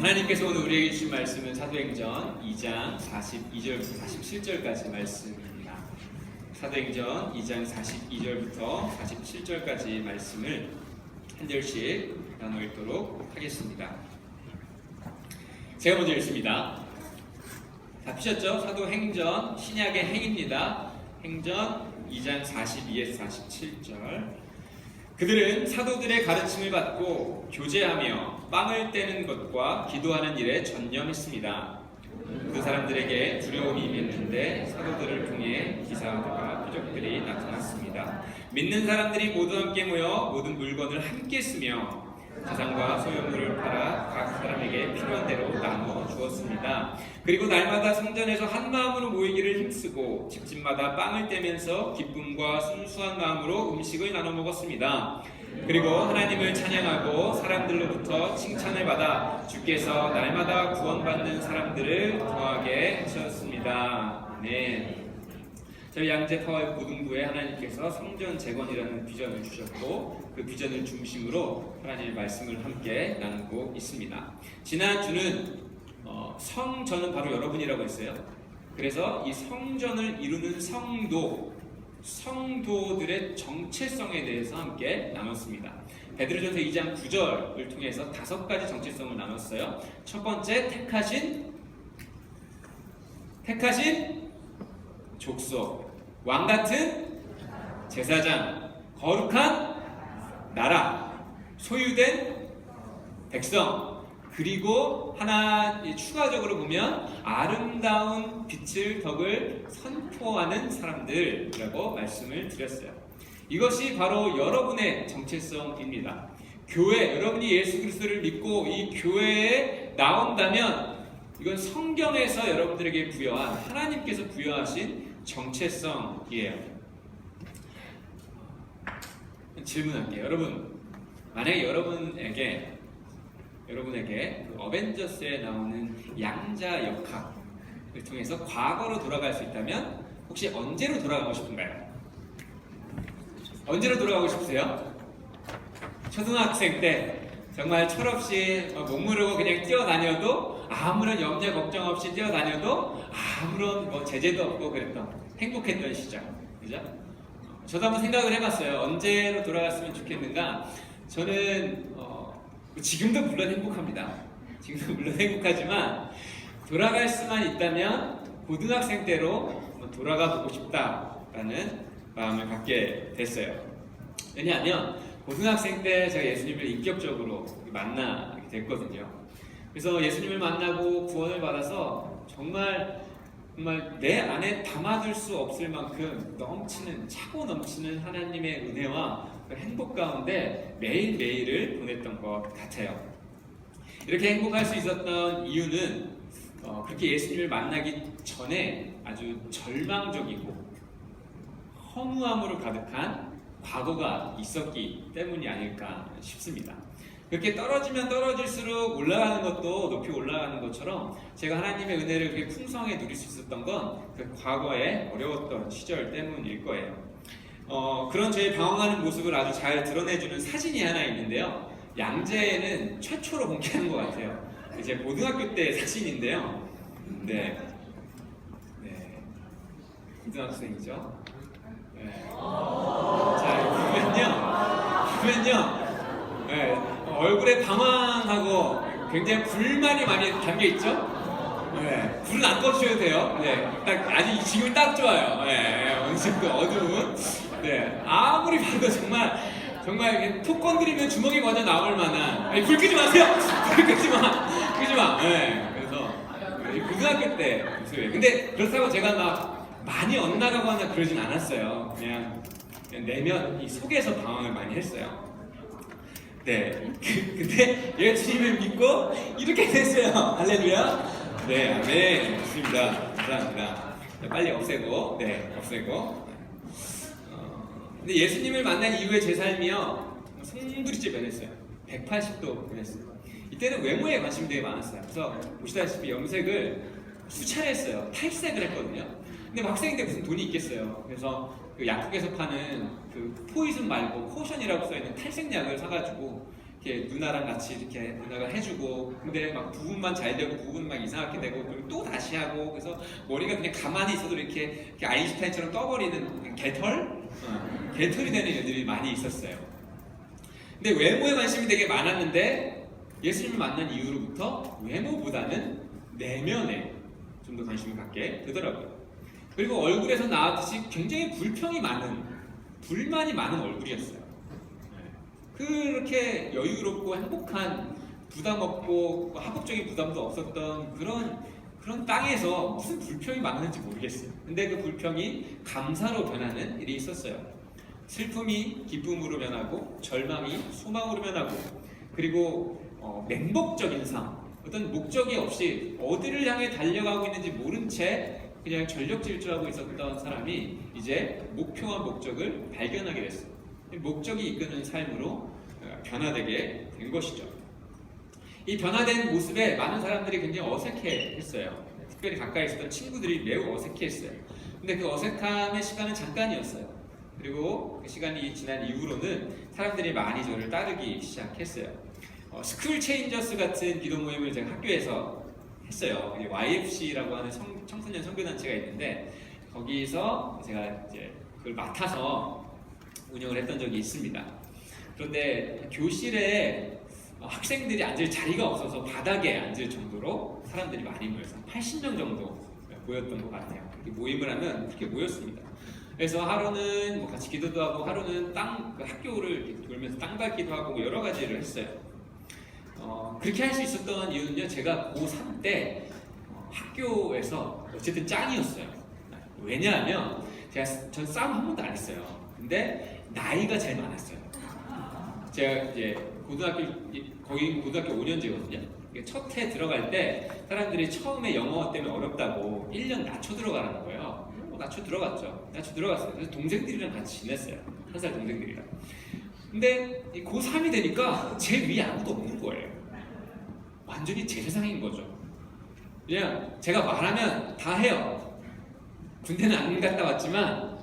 하나님께서 오늘 우리에게 주신 말씀은 사도행전 2장 42절부터 47절까지 말씀입니다. 사도행전 2장 42절부터 47절까지 말씀을 한 절씩 나눠 읽도록 하겠습니다. 제가 먼저 읽습니다. 다 피셨죠? 사도행전 신약의 행입니다. 행전 2장 42에서 47절. 그들은 사도들의 가르침을 받고 교제하며 빵을 떼는 것과 기도하는 일에 전념했습니다. 그 사람들에게 두려움이 임했는데 사도들을 통해 기사들과 표적들이 나타났습니다. 믿는 사람들이 모두 함께 모여 모든 물건을 함께 쓰며 자산과 소유물을 팔아 각 사람에게 필요한 대로 나누어 주었습니다. 그리고 날마다 성전에서 한 마음으로 모이기를 힘쓰고 집집마다 빵을 떼면서 기쁨과 순수한 마음으로 음식을 나눠 먹었습니다. 그리고 하나님을 찬양하고 사람들로부터 칭찬을 받아 주께서 날마다 구원받는 사람들을 더하게 하셨습니다. 네. 저희 양재 타워의 고등부에 하나님께서 성전 재건이라는 비전을 주셨고 그 비전을 중심으로 하나님의 말씀을 함께 나누고 있습니다. 지난주는 성전은 바로 여러분이라고 했어요. 그래서 이 성전을 이루는 성도들의 정체성에 대해서 함께 나눴습니다. 베드로전서 2장 9절을 통해서 5가지 정체성을 나눴어요. 첫 번째, 택하신 족속, 왕같은 제사장, 거룩한 나라, 소유된 백성, 그리고 하나 추가적으로 보면 아름다운 빛을 덕을 선포하는 사람들이라고 말씀을 드렸어요. 이것이 바로 여러분의 정체성입니다. 교회, 여러분이 예수 그리스도를 믿고 이 교회에 나온다면 이건 성경에서 여러분들에게 부여한, 하나님께서 부여하신 정체성이에요. 질문할게요. 여러분, 만약에 여러분에게 그 어벤져스에 나오는 양자 역학을 통해서 과거로 돌아갈 수 있다면 혹시 언제로 돌아가고 싶은가요? 언제로 돌아가고 싶으세요? 초등학생 때 정말 철없이 목무르고 그냥 뛰어다녀도 아무런 염려 걱정 없이 뛰어다녀도 아무런 제재도 없고 그랬던 행복했던 시절, 그죠? 저도 한번 생각을 해봤어요. 언제로 돌아갔으면 좋겠는가? 저는 지금도 물론 행복합니다. 지금도 물론 행복하지만 돌아갈 수만 있다면 고등학생 때로 돌아가 보고 싶다라는 마음을 갖게 됐어요. 왜냐하면 고등학생 때 제가 예수님을 인격적으로 만나게 됐거든요. 그래서 예수님을 만나고 구원을 받아서 정말 내 안에 담아둘 수 없을 만큼 차고 넘치는 하나님의 은혜와 그 행복 가운데 매일매일을 보냈던 것 같아요. 이렇게 행복할 수 있었던 이유는 그렇게 예수님을 만나기 전에 아주 절망적이고 허무함으로 가득한 과거가 있었기 때문이 아닐까 싶습니다. 그렇게 떨어지면 떨어질수록 올라가는 것도 높이 올라가는 것처럼 제가 하나님의 은혜를 그렇게 풍성하게 누릴 수 있었던 건 그 과거에 어려웠던 시절 때문일 거예요. 그런 저의 방황하는 모습을 아주 잘 드러내주는 사진이 하나 있는데요. 양재에는 최초로 공개한 것 같아요. 제 고등학교 때 사진인데요. 네. 고등학생이죠. 네. 자, 보면요. 네. 얼굴에 방황하고 굉장히 불만이 많이 담겨 있죠? 네. 불은 안 꺼주셔도 돼요. 네. 아직 지금이 딱 좋아요. 네. 어느 정도 어두운. 네. 아무리 봐도 정말 이렇게 톡 건드리면 주먹이 먼저 나올 만한. 아니, 불 끄지 마세요! 불 끄지 마! 네. 그래서, 고등학교 때 모습이에요. 근데 그렇다고 제가 막 많이 엇나가거나 그러진 않았어요. 그냥 내면 이 속에서 방황을 많이 했어요. 네. 근데 예수님을 믿고 이렇게 됐어요. 할렐루야. 네, 아멘. 좋습니다. 감사합니다. 빨리 없애고. 근데 예수님을 만난 이후에 제 삶이요, 송두리째 변했어요. 180도 변했어요. 이때는 외모에 관심이 되게 많았어요. 그래서 보시다시피 염색을 수차례 했어요. 탈색을 했거든요. 근데 학생인데 무슨 돈이 있겠어요. 그래서 그 약국에서 파는 그 포이즌 말고 포션이라고 써있는 탈색약을 사가지고 이렇게 누나랑 같이 이렇게 누나가 해주고, 근데 막 부분만 잘 되고 부분 막 이상하게 되고, 그리고 또 다시 하고, 그래서 머리가 그냥 가만히 있어도 이렇게 아인슈타인처럼 떠버리는 개털이 되는 애들이 많이 있었어요. 근데 외모에 관심이 되게 많았는데 예수님을 만난 이후로부터 외모보다는 내면에 좀 더 관심을 갖게 되더라고요. 그리고 얼굴에서 나왔듯이 굉장히 불만이 많은 얼굴이었어요. 그렇게 여유롭고 행복한, 부담 없고 하급적인 부담도 없었던 그런 땅에서 무슨 불평이 많았는지 모르겠어요. 근데 그 불평이 감사로 변하는 일이 있었어요. 슬픔이 기쁨으로 변하고, 절망이 소망으로 변하고, 그리고 맹목적인 삶, 어떤 목적이 없이 어디를 향해 달려가고 있는지 모른 채 그냥 전력 질주하고 있었던 사람이 이제 목표와 목적을 발견하게 됐어요. 목적이 이끄는 삶으로 변화되게 된 것이죠. 이 변화된 모습에 많은 사람들이 굉장히 어색해했어요. 특별히 가까이 있었던 친구들이 매우 어색해했어요. 근데 그 어색함의 시간은 잠깐이었어요. 그리고 그 시간이 지난 이후로는 사람들이 많이 저를 따르기 시작했어요. 스쿨 체인저스 같은 기도 모임을 제가 학교에서 했어요. YFC라고 하는 청소년 선교단체가 있는데, 거기서 제가 이제 그걸 맡아서 운영을 했던 적이 있습니다. 그런데 교실에 학생들이 앉을 자리가 없어서 바닥에 앉을 정도로 사람들이 많이 모여서 80명 정도 모였던 것 같아요. 모임을 하면 그렇게 모였습니다. 그래서 하루는 뭐 같이 기도도 하고, 하루는 그 학교를 돌면서 땅 밟기도 하고, 뭐 여러 가지를 했어요. 그렇게 할 수 있었던 이유는요, 제가 고3 때 학교에서 어쨌든 짱이었어요. 왜냐하면 전 싸움 한 번도 안 했어요. 근데 나이가 제일 많았어요. 제가 이제 거기 고등학교 5년제거든요. 첫 해 들어갈 때 사람들이 처음에 영어 때문에 어렵다고 1년 낮춰 들어가라는 거예요. 낮춰 들어갔죠. 낮춰 들어갔어요. 그래서 동생들이랑 같이 지냈어요. 1살 동생들이랑. 근데 고3이 되니까 제 위에 아무도 없는 거예요. 완전히 제 세상인 거죠. 그냥 제가 말하면 다 해요. 군대는 안 갔다 왔지만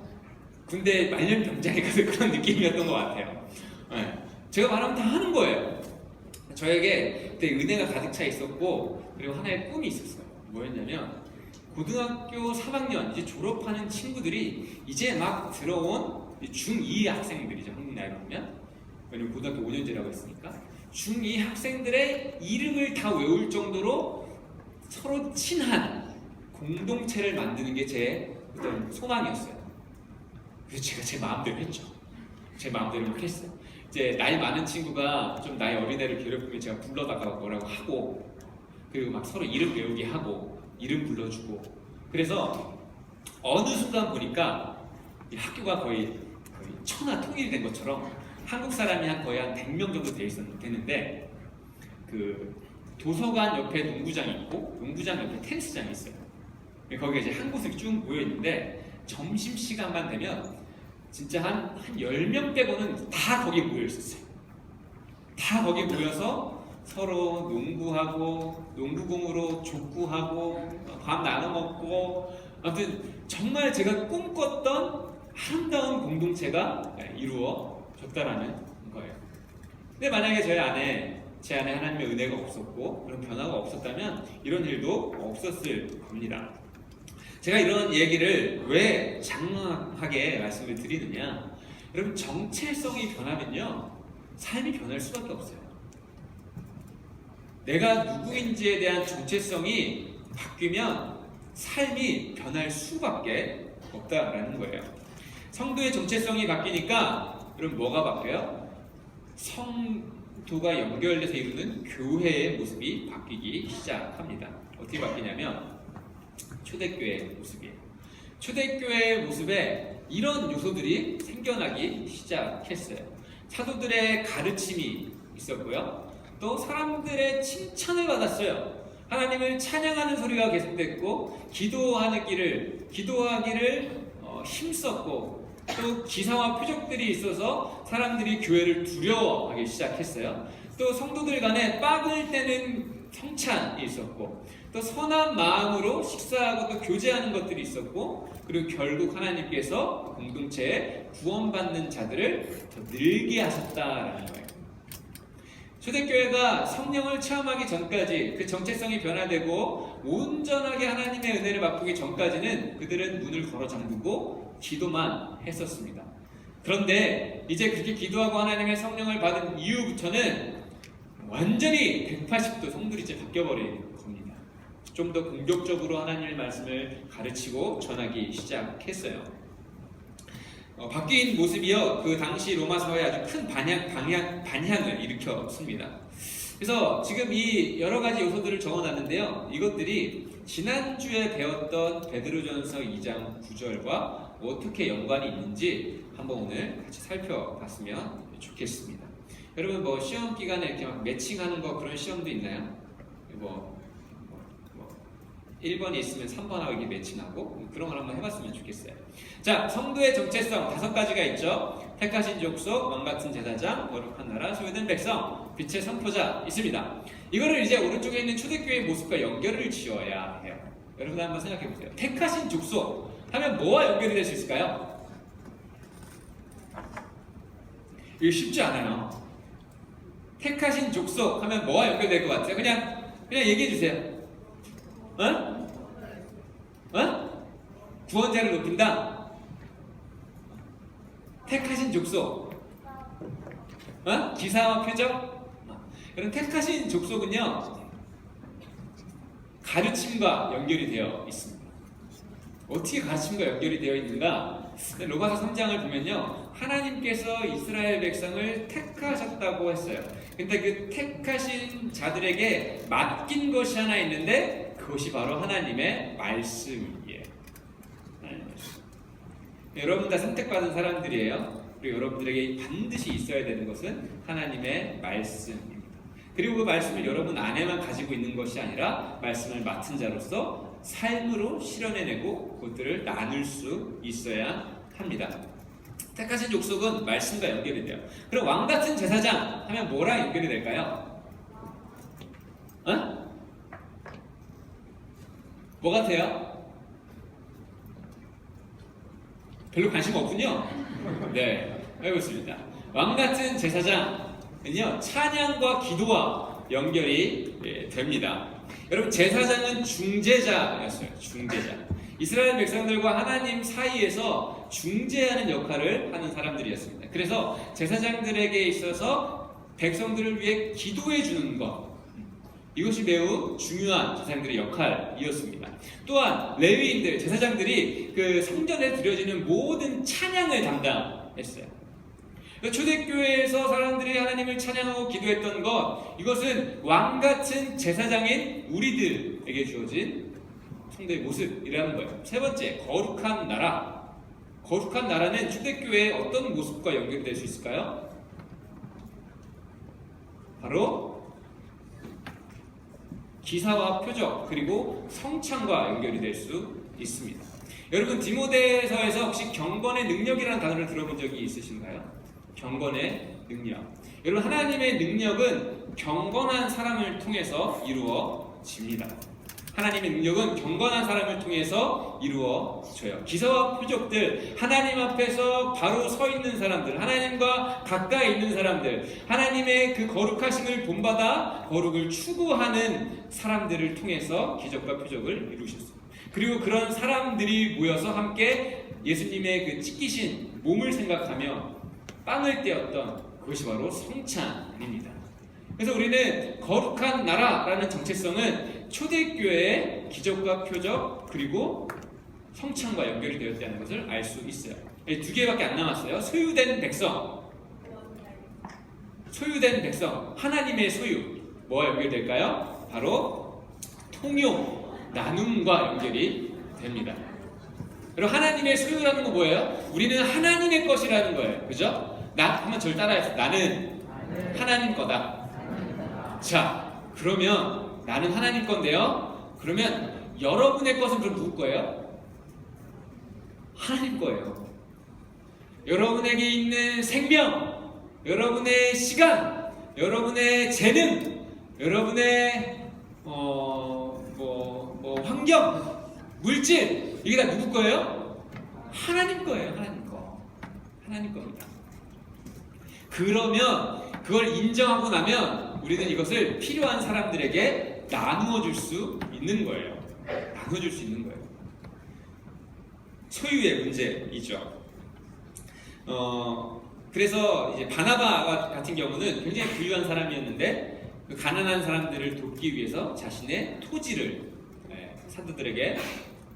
군대 말년병장에 가서 그런 느낌이었던 것 같아요. 네. 제가 말하면 다 하는 거예요. 저에게 그때 은혜가 가득 차 있었고, 그리고 하나의 꿈이 있었어요. 뭐였냐면, 고등학교 3학년 이제 졸업하는 친구들이 이제 막 들어온 중2 학생들이죠. 한국 나이로 보면. 왜냐면 고등학교 5년제라고 했으니까. 중2 학생들의 이름을 다 외울 정도로 서로 친한 공동체를 만드는 게 제 어떤 소망이었어요. 그래서 제가 제 마음대로 했죠. 제 마음대로 막 했어요. 이제 나이 많은 친구가 좀 나이 어린 애를 괴롭히면 제가 불러다가 뭐라고 하고, 그리고 막 서로 이름 외우게 하고, 이름 불러주고. 그래서 어느 순간 보니까 이 학교가 거의 천하 통일된 것처럼 한국 사람이 거의 한 100명 정도 되는데, 그 도서관 옆에 농구장이 있고, 농구장 옆에 테니스장이 있어요. 거기에 이제 한 곳에 쭉 모여 있는데, 점심 시간만 되면 진짜 한 10명 빼고는 다 거기에 모여 있었어요. 다 거기에 모여서 서로 농구하고, 농구공으로 족구하고, 밥 나눠 먹고, 아무튼 정말 제가 꿈꿨던 아름다운 공동체가 이루어졌다라는 거예요. 근데 만약에 제 안에 하나님의 은혜가 없었고 그런 변화가 없었다면 이런 일도 없었을 겁니다. 제가 이런 얘기를 왜 장황하게 말씀을 드리느냐, 여러분, 정체성이 변하면요 삶이 변할 수밖에 없어요. 내가 누구인지에 대한 정체성이 바뀌면 삶이 변할 수밖에 없다라는 거예요. 성도의 정체성이 바뀌니까 여러분 뭐가 바뀌어요? 성도가 연결돼서 이루는 교회의 모습이 바뀌기 시작합니다. 어떻게 바뀌냐면 초대교회의 모습이에요. 초대교회의 모습에 이런 요소들이 생겨나기 시작했어요. 사도들의 가르침이 있었고요. 또 사람들의 칭찬을 받았어요. 하나님을 찬양하는 소리가 계속됐고, 기도하기를 힘썼고, 또 기사와 표적들이 있어서 사람들이 교회를 두려워하기 시작했어요. 또 성도들 간에 빡을 떼는 성찬이 있었고, 또 선한 마음으로 식사하고 또 교제하는 것들이 있었고, 그리고 결국 하나님께서 공동체에 구원받는 자들을 더 늘게 하셨다라는 거예요. 초대교회가 성령을 체험하기 전까지 그 정체성이 변화되고 온전하게 하나님의 은혜를 맛보기 전까지는 그들은 문을 걸어 잠그고 기도만 했었습니다. 그런데 이제 그렇게 기도하고 하나님의 성령을 받은 이후부터는 완전히 180도 성들이 이제 바뀌어버린 겁니다. 좀 더 공격적으로 하나님의 말씀을 가르치고 전하기 시작했어요. 바뀐 모습이요, 그 당시 로마 사회에 아주 큰 반향을 일으켰습니다. 그래서 지금 이 여러 가지 요소들을 적어놨는데요, 이것들이 지난주에 배웠던 베드로전서 2장 9절과 어떻게 연관이 있는지 한번 오늘 같이 살펴봤으면 좋겠습니다. 여러분 뭐 시험 기간에 이렇게 막 매칭하는 거 그런 시험도 있나요? 1번이 있으면 3번하고 이게 매칭하고 그런 걸 한번 해봤으면 좋겠어요. 자, 성도의 정체성 5가지가 있죠. 택하신 족속, 왕같은 제사장, 거룩한 나라, 소유된 백성, 빛의 선포자 있습니다. 이거를 이제 오른쪽에 있는 초대교회의 모습과 연결을 지어야 해요. 여러분 한번 생각해 보세요. 택하신 족속 하면 뭐와 연결이 될 수 있을까요? 이거 쉽지 않아요. 택하신 족속 하면 뭐와 연결될 것 같아요? 그냥 얘기해 주세요. 구원자를 높인다. 택하신 족속. 기사와 표적. 그럼 택하신 족속은요, 가르침과 연결이 되어 있습니다. 어떻게 가르침과 연결이 되어 있는가? 로마서 3장을 보면요, 하나님께서 이스라엘 백성을 택하셨다고 했어요. 근데 그 택하신 자들에게 맡긴 것이 하나 있는데 그것이 바로 하나님의 말씀이에요. 여러분 다 선택받은 사람들이에요. 그리고 여러분들에게 반드시 있어야 되는 것은 하나님의 말씀입니다. 그리고 그 말씀을 여러분 안에만 가지고 있는 것이 아니라 말씀을 맡은 자로서 삶으로 실현해내고 그것들을 나눌 수 있어야 합니다. 택하신 족속은 말씀과 연결이 돼요. 그럼 왕같은 제사장 하면 뭐랑 연결이 될까요? 뭐 같아요? 별로 관심 없군요. 네, 알고 있습니다. 왕같은 제사장은요, 찬양과 기도와 연결이 됩니다. 여러분, 제사장은 중재자였어요. 중재자. 이스라엘 백성들과 하나님 사이에서 중재하는 역할을 하는 사람들이었습니다. 그래서 제사장들에게 있어서 백성들을 위해 기도해 주는 것, 이것이 매우 중요한 제사장들의 역할이었습니다. 또한 레위인들, 제사장들이 그 성전에 드려지는 모든 찬양을 담당했어요. 초대교회에서 사람들이 하나님을 찬양하고 기도했던 것, 이것은 왕같은 제사장인 우리들에게 주어진 성도의 모습이라는 거예요. 세 번째, 거룩한 나라. 거룩한 나라는 초대교회의 어떤 모습과 연결이 될 수 있을까요? 바로 기사와 표적, 그리고 성찬과 연결이 될 수 있습니다. 여러분, 디모데서에서 혹시 경건의 능력이라는 단어를 들어본 적이 있으신가요? 경건의 능력. 여러분, 하나님의 능력은 경건한 사람을 통해서 이루어집니다. 하나님의 능력은 경건한 사람을 통해서 이루어져요. 기사와 표적들, 하나님 앞에서 바로 서 있는 사람들, 하나님과 가까이 있는 사람들, 하나님의 그 거룩하심을 본받아 거룩을 추구하는 사람들을 통해서 기적과 표적을 이루셨어요. 그리고 그런 사람들이 모여서 함께 예수님의 그 찢기신 몸을 생각하며 빵을 떼었던 그것이 바로 성찬입니다. 그래서 우리는 거룩한 나라라는 정체성은 초대교회의 기적과 표적 그리고 성찬과 연결이 되었다는 것을 알 수 있어요. 2개밖에 안 남았어요. 소유된 백성. 소유된 백성, 하나님의 소유. 뭐와 연결될까요? 바로 통용, 나눔과 연결이 됩니다. 그리고 하나님의 소유라는 건 뭐예요? 우리는 하나님의 것이라는 거예요. 그죠? 한번 저를 따라해서 나는 하나님 거다. 자, 그러면 나는 하나님 건데요. 그러면 여러분의 것은 그럼 누구 거예요? 하나님 거예요. 여러분에게 있는 생명, 여러분의 시간, 여러분의 재능, 여러분의 환경, 물질, 이게 다 누구 거예요? 하나님 거예요. 하나님 거. 하나님 겁니다. 그러면 그걸 인정하고 나면 우리는 이것을 필요한 사람들에게 나누어 줄 수 있는 거예요. 나누어 줄 수 있는 거예요. 소유의 문제이죠. 그래서 이제 바나바 같은 경우는 굉장히 부유한 사람이었는데 그 가난한 사람들을 돕기 위해서 자신의 토지를 사도들에게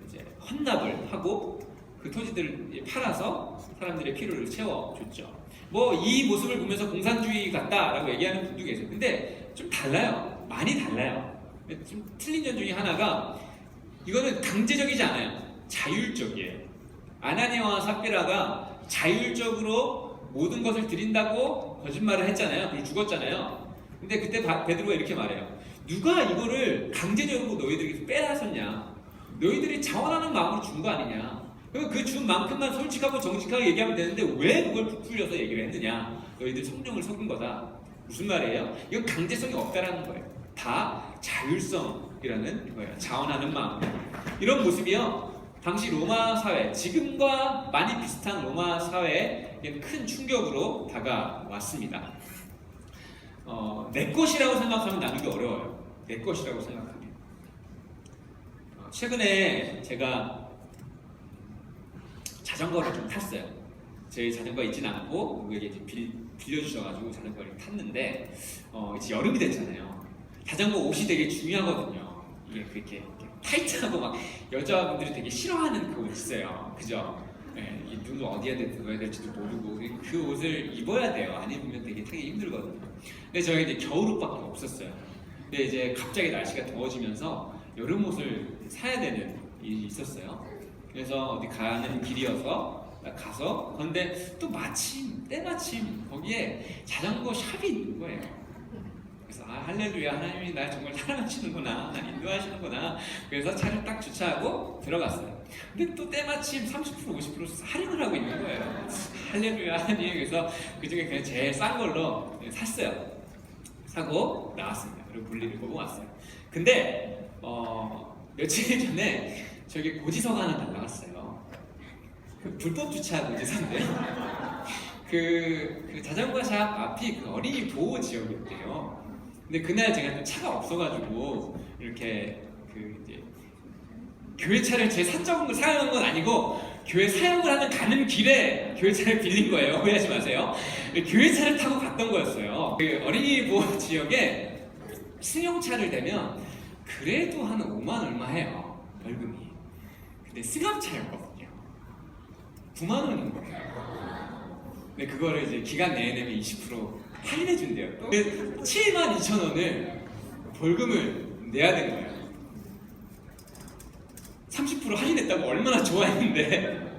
이제 헌납을 하고 그 토지들을 팔아서 사람들의 필요를 채워줬죠. 뭐 이 모습을 보면서 공산주의 같다라고 얘기하는 분도 계세요. 근데 좀 달라요. 많이 달라요. 좀 틀린 점 중에 하나가 이거는 강제적이지 않아요. 자율적이에요. 아나니아와 삽비라가 자율적으로 모든 것을 드린다고 거짓말을 했잖아요. 그리고 죽었잖아요. 근데 그때 베드로가 이렇게 말해요. 누가 이거를 강제적으로 너희들에게 빼앗았냐? 너희들이 자원하는 마음으로 준 거 아니냐? 그 준 만큼만 솔직하고 정직하게 얘기하면 되는데 왜 그걸 부풀려서 얘기를 했느냐? 너희들 성령을 속인 거다. 무슨 말이에요? 이건 강제성이 없다라는 거예요. 다 자율성이라는 거예요. 자원하는 마음. 이런 모습이요. 당시 로마 사회, 지금과 많이 비슷한 로마 사회에 큰 충격으로 다가왔습니다. 내 것이라고 생각하면 나누기 어려워요. 내 것이라고 생각하면. 최근에 제가 자전거를 좀 탔어요. 제 자전거 있진 않고 누구에게 빌려주셔가지고 자전거를 탔는데 이제 여름이 됐잖아요. 자전거 옷이 되게 중요하거든요. 이게 그렇게 타이트하고 막 여자분들이 되게 싫어하는 그 옷 있어요. 그죠? 네, 이 눈을 어디에 넣어야 될지도 모르고 그 옷을 입어야 돼요. 안 입으면 되게 타기 힘들거든요. 근데 저희가 이제 겨울옷밖에 없었어요. 근데 이제 갑자기 날씨가 더워지면서 여름 옷을 사야 되는 일이 있었어요. 그래서 어디 가는 길이어서 가서 그런데 또 때마침 거기에 자전거 샵이 있는 거예요. 그래서 할렐루야, 하나님이 날 정말 사랑하시는구나, 날 인도하시는구나. 그래서 차를 딱 주차하고 들어갔어요. 근데 또 때마침 30% 50% 할인을 하고 있는 거예요. 할렐루야, 하나님. 그래서 그 중에 그냥 제일 싼 걸로 샀어요. 사고 나왔습니다. 그리고 볼일을 보고 왔어요. 근데 며칠 전에 저기 고지서가 하나 날라왔어요. 그 불법 주차 고지서인데요. 그 자전거 샵 앞이 그 어린이 보호 지역이었대요. 근데 그날 제가 차가 없어가지고 이렇게 이제 교회 차를 제 사적으로 사용한 건 아니고 교회 사용을 하는 가는 길에 교회 차를 빌린 거예요. 오해하지 마세요. 교회 차를 타고 갔던 거였어요. 그 어린이 보호 지역에 승용차를 대면 그래도 한 5만 얼마 해요. 벌금이. 근데 승합차였거든요. 9만 원인 거예요. 근데 그거를 이제 기간 내에 내면 20% 할인해 준대요. 또 72,000원을 벌금을 내야 된 거예요. 30% 할인했다고 얼마나 좋아했는데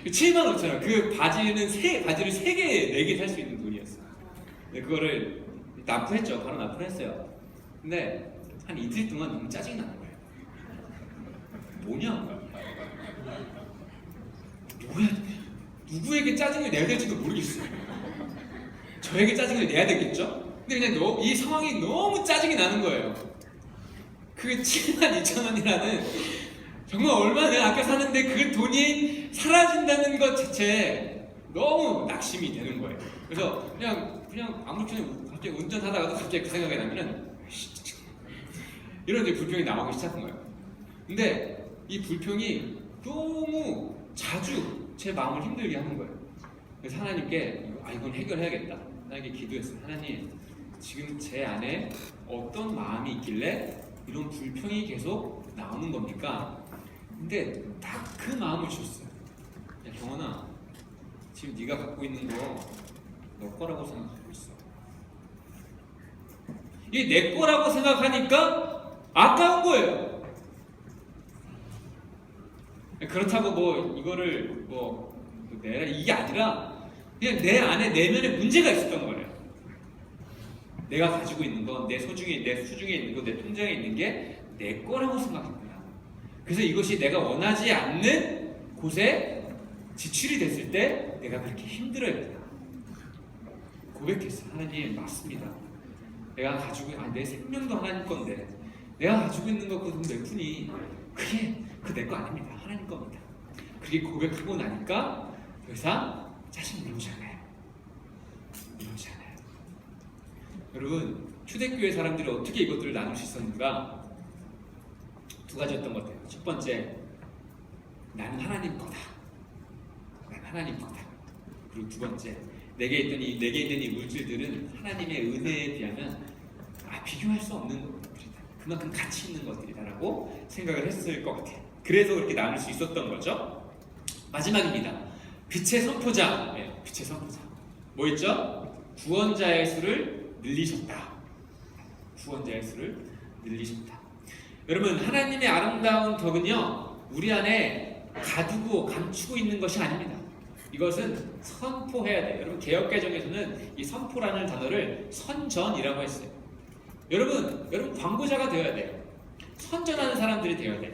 75,000원. 그 바지를 3개, 4개 살 수 있는 돈이었어요. 근데 그거를 납부했죠. 바로 납부를 했어요. 근데 한 이틀 동안 너무 짜증이 나는 거예요. 뭐냐? 누구에게 짜증을 내야 될지도 모르겠어요. 저에게 짜증을 내야 되겠죠? 근데 그냥 이 상황이 너무 짜증이 나는 거예요. 그 72,000원이라는 정말 얼마나 내가 아껴 사는데 그 돈이 사라진다는 것 자체에 너무 낙심이 되는 거예요. 그래서 그냥 아무렇게나 갑자기 운전하다가도 갑자기 그 생각이 나면은 이런 이제 불평이 나오기 시작한 거예요. 근데 이 불평이 너무 자주 제 마음을 힘들게 하는 거예요. 그래서 하나님께 이건 해결해야겠다. 하나님께 기도했어요. 하나님, 지금 제 안에 어떤 마음이 있길래 이런 불평이 계속 나오는 겁니까? 근데 딱 그 마음을 주셨어요. 야, 경원아, 지금 네가 갖고 있는 거 너 거라고 생각하고 있어. 이게 내 거라고 생각하니까 아까운 거예요. 그렇다고 뭐 이거를 내라 이게 아니라 그냥 내 안에 내면에 문제가 있었던 거예요. 내가 가지고 있는 거, 내 수중에 있는 거, 내 통장에 있는 게 내 거라고 생각했구나. 그래서 이것이 내가 원하지 않는 곳에 지출이 됐을 때 내가 그렇게 힘들어했구나. 고백했어요. 하나님, 맞습니다. 내가 가지고 내 생명도 하나님 건데 내가 가지고 있는 거 그돈 몇 푼이 그게 내 거 아닙니다. 하나님 겁니다. 그렇게 고백하고 나니까 더 이상 짜증 물지 않아요. 여러분, 초대교회 사람들이 어떻게 이것들을 나눌 수 있었는가? 두 가지였던 것 같아요. 첫 번째, 나는 하나님 거다. 나는 하나님 거다. 그리고 두 번째, 내게 있는 이 물질들은 하나님의 은혜에 비하면 비교할 수 없는 것들이다. 그만큼 가치 있는 것들이다라고 생각을 했을 것 같아요. 그래서 그렇게 나눌 수 있었던 거죠. 마지막입니다. 빛의 선포자. 네, 빛의 선포자. 뭐 있죠? 구원자의 수를 늘리셨다. 구원자의 수를 늘리셨다. 여러분, 하나님의 아름다운 덕은요, 우리 안에 가두고 감추고 있는 것이 아닙니다. 이것은 선포해야 돼요. 여러분, 개역개정에서는 이 선포라는 단어를 선전이라고 했어요. 여러분 광고자가 되어야 돼요. 선전하는 사람들이 되어야 돼요.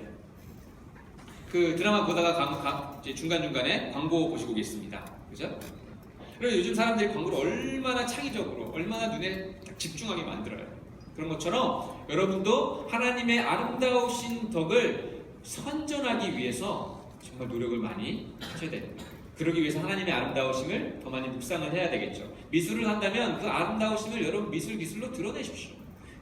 그 드라마 보다가 중간중간에 광고 보시고 계십니다. 그죠? 그래서 요즘 사람들이 광고를 얼마나 창의적으로, 얼마나 눈에 집중하게 만들어요. 그런 것처럼 여러분도 하나님의 아름다우신 덕을 선전하기 위해서 정말 노력을 많이 하셔야 됩니다. 그러기 위해서 하나님의 아름다우심을 더 많이 묵상을 해야 되겠죠. 미술을 한다면 그 아름다우심을 여러분 미술 기술로 드러내십시오.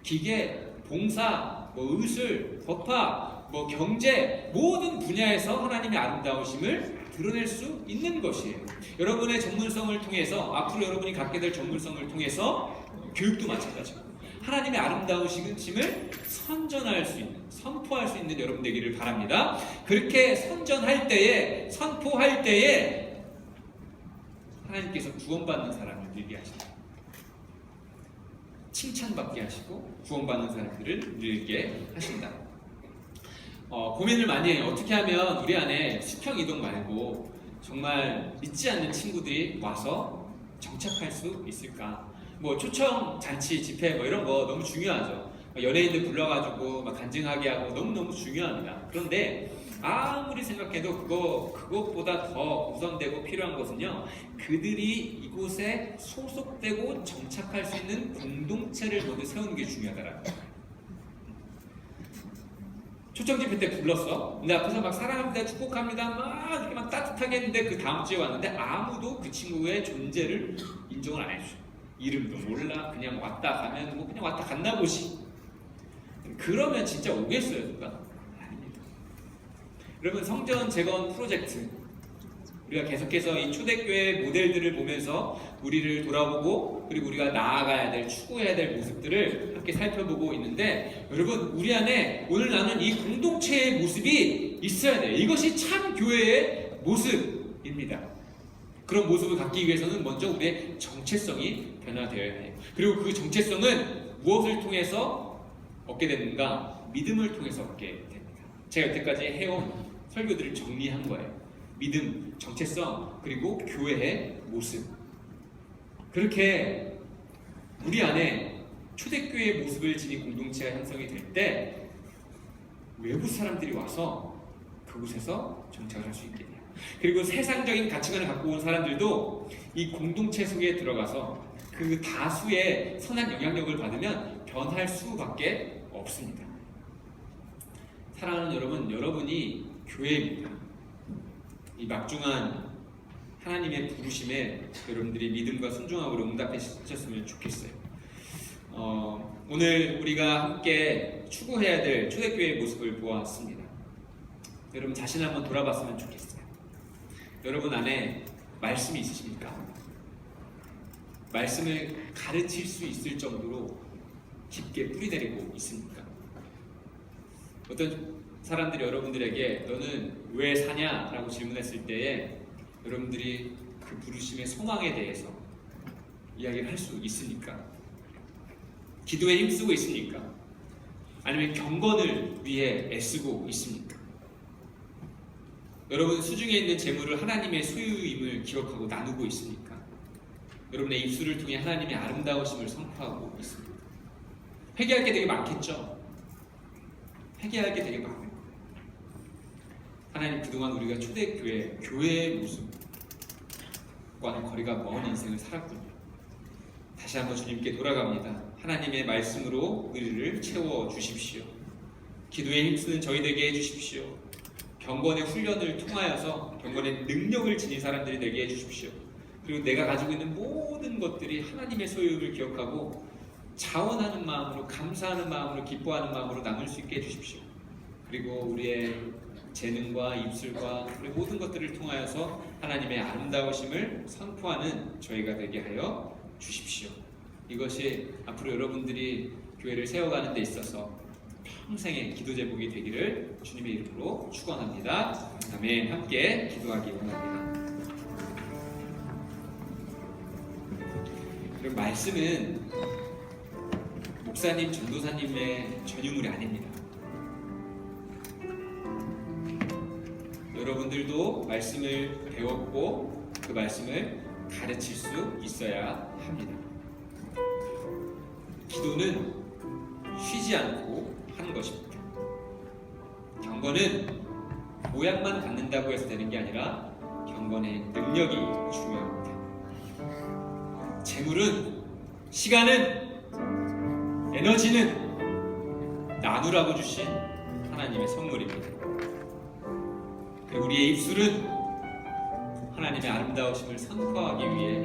기계, 봉사, 의술, 법화, 경제 모든 분야에서 하나님의 아름다우심을 드러낼 수 있는 것이에요. 여러분의 전문성을 통해서 앞으로 여러분이 갖게 될 전문성을 통해서 교육도 마찬가지고 하나님의 아름다우심을 선전할 수 있는, 선포할 수 있는 여러분 되기를 바랍니다. 그렇게 선전할 때에, 선포할 때에 하나님께서 구원받는 사람을 늘게 하신다. 칭찬받게 하시고 구원받는 사람들을 늘게 하신다. 고민을 많이 해요. 어떻게 하면 우리 안에 수평 이동 말고 정말 믿지 않는 친구들이 와서 정착할 수 있을까? 초청 잔치 집회 이런 거 너무 중요하죠. 연예인들 불러가지고 간증하게 하고 너무너무 중요합니다. 그런데 아무리 생각해도 그것보다 더 우선되고 필요한 것은요, 그들이 이곳에 소속되고 정착할 수 있는 공동체를 모두 세우는 게 중요하더라고요. 초청 집회 때 불렀어. 근데 앞에서 사랑합니다, 축복합니다, 이렇게 따뜻하게 했는데 그 다음 주에 왔는데 아무도 그 친구의 존재를 인정을 안 해주죠. 이름도 몰라. 그냥 왔다 가면 그냥 왔다 갔나 보시. 그러면 진짜 오겠어요, 누가? 아닙니다. 여러분, 성전 재건 프로젝트 우리가 계속해서 이 초대교회 모델들을 보면서 우리를 돌아보고 그리고 우리가 나아가야 될, 추구해야 될 모습들을 함께 살펴보고 있는데, 여러분, 우리 안에 오늘 나눈 이 공동체의 모습이 있어야 돼요. 이것이 참 교회의 모습입니다. 그런 모습을 갖기 위해서는 먼저 우리의 정체성이 변화되어야 해요. 그리고 그 정체성은 무엇을 통해서 얻게 되는가? 믿음을 통해서 얻게 됩니다. 제가 여태까지 해온 설교들을 정리한 거예요. 믿음, 정체성, 그리고 교회의 모습. 그렇게 우리 안에 초대교회의 모습을 지닌 공동체가 형성이 될 때 외부 사람들이 와서 그곳에서 정착을 할 수 있게 돼요. 그리고 세상적인 가치관을 갖고 온 사람들도 이 공동체 속에 들어가서 그 다수의 선한 영향력을 받으면 변할 수밖에 없습니다. 사랑하는 여러분, 여러분이 교회입니다. 이 막중한 하나님의 부르심에 여러분들이 믿음과 순종함으로 응답해 주셨으면 좋겠어요. 오늘 우리가 함께 추구해야 될 초대교회의 모습을 보았습니다. 여러분 자신 한번 돌아봤으면 좋겠어요. 여러분 안에 말씀이 있으십니까? 말씀을 가르칠 수 있을 정도로 깊게 뿌리내리고 있습니까? 어떤 사람들이 여러분들에게 너는 왜 사냐? 라고 질문했을 때에 여러분들이 그 부르심의 소망에 대해서 이야기를 할 수 있습니까? 기도에 힘쓰고 있습니까? 아니면 경건을 위해 애쓰고 있습니까? 여러분 수중에 있는 재물을 하나님의 소유임을 기억하고 나누고 있습니까? 여러분의 입술을 통해 하나님의 아름다우심을 선포하고 있습니다. 회개할 게 되게 많겠죠? 회개할 게 되게 많아요. 하나님, 그동안 우리가 초대교회, 교회의 모습과는 거리가 먼 인생을 살았군요. 다시 한번 주님께 돌아갑니다. 하나님의 말씀으로 우리를 채워주십시오. 기도에 힘쓰는 저희 되게 해주십시오. 경건의 훈련을 통하여서 경건의 능력을 지닌 사람들이 되게 해주십시오. 그리고 내가 가지고 있는 모든 것들이 하나님의 소유를 기억하고 자원하는 마음으로, 감사하는 마음으로, 기뻐하는 마음으로 나눌 수 있게 해주십시오. 그리고 우리의 재능과 입술과 우리 모든 것들을 통하여서 하나님의 아름다우심을 선포하는 저희가 되게 하여 주십시오. 이것이 앞으로 여러분들이 교회를 세워가는 데 있어서 평생의 기도 제목이 되기를 주님의 이름으로 축원합니다. 아멘. 함께 기도하기 원합니다. 그리고 말씀은 목사님, 전도사님의 전유물이 아닙니다. 여러분들도 말씀을 배웠고 그 말씀을 가르칠 수 있어야 합니다. 기도는 쉬지 않고 하는 것입니다. 경건은 모양만 갖는다고 해서 되는 게 아니라 경건의 능력이 중요합니다. 재물은, 시간은, 에너지는 나누라고 주신 하나님의 선물입니다. 그리고 우리의 입술은 하나님의 아름다우심을 선포하기 위해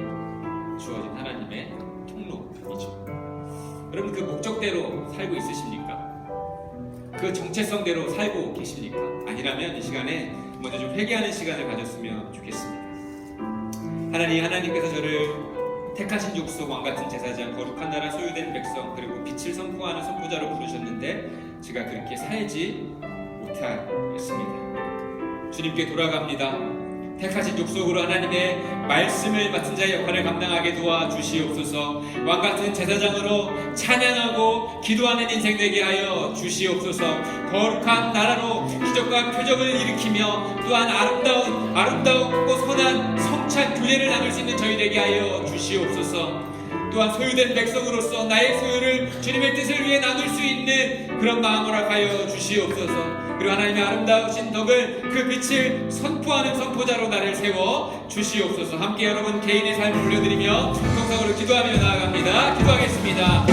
주어진 하나님의 통로이죠. 여러분, 그 목적대로 살고 있으십니까? 그 정체성대로 살고 계십니까? 아니라면 이 시간에 먼저 좀 회개하는 시간을 가졌으면 좋겠습니다. 하나님께서 저를 택하신 족속, 왕같은 제사장, 거룩한 나라, 소유된 백성, 그리고 빛을 선포하는 선포자로 부르셨는데 제가 그렇게 살지 못하겠습니다. 주님께 돌아갑니다. 택하신 족속으로 하나님의 말씀을 맡은 자의 역할을 감당하게 도와주시옵소서. 왕같은 제사장으로 찬양하고 기도하는 인생 되게 하여 주시옵소서. 거룩한 나라로 기적과 표적을 일으키며 또한 아름다웠고 선한 성찬 교회를 나눌 수 있는 저희 되게 하여 주시옵소서. 또한 소유된 백성으로서 나의 소유를 주님의 뜻을 위해 나눌 수 있는 그런 마음을 허락하여 주시옵소서. 그리고 하나님의 아름다우신 덕을, 그 빛을 선포하는 선포자로 나를 세워 주시옵소서. 함께 여러분 개인의 삶을 올려드리며 성성으로 기도하며 나아갑니다. 기도하겠습니다.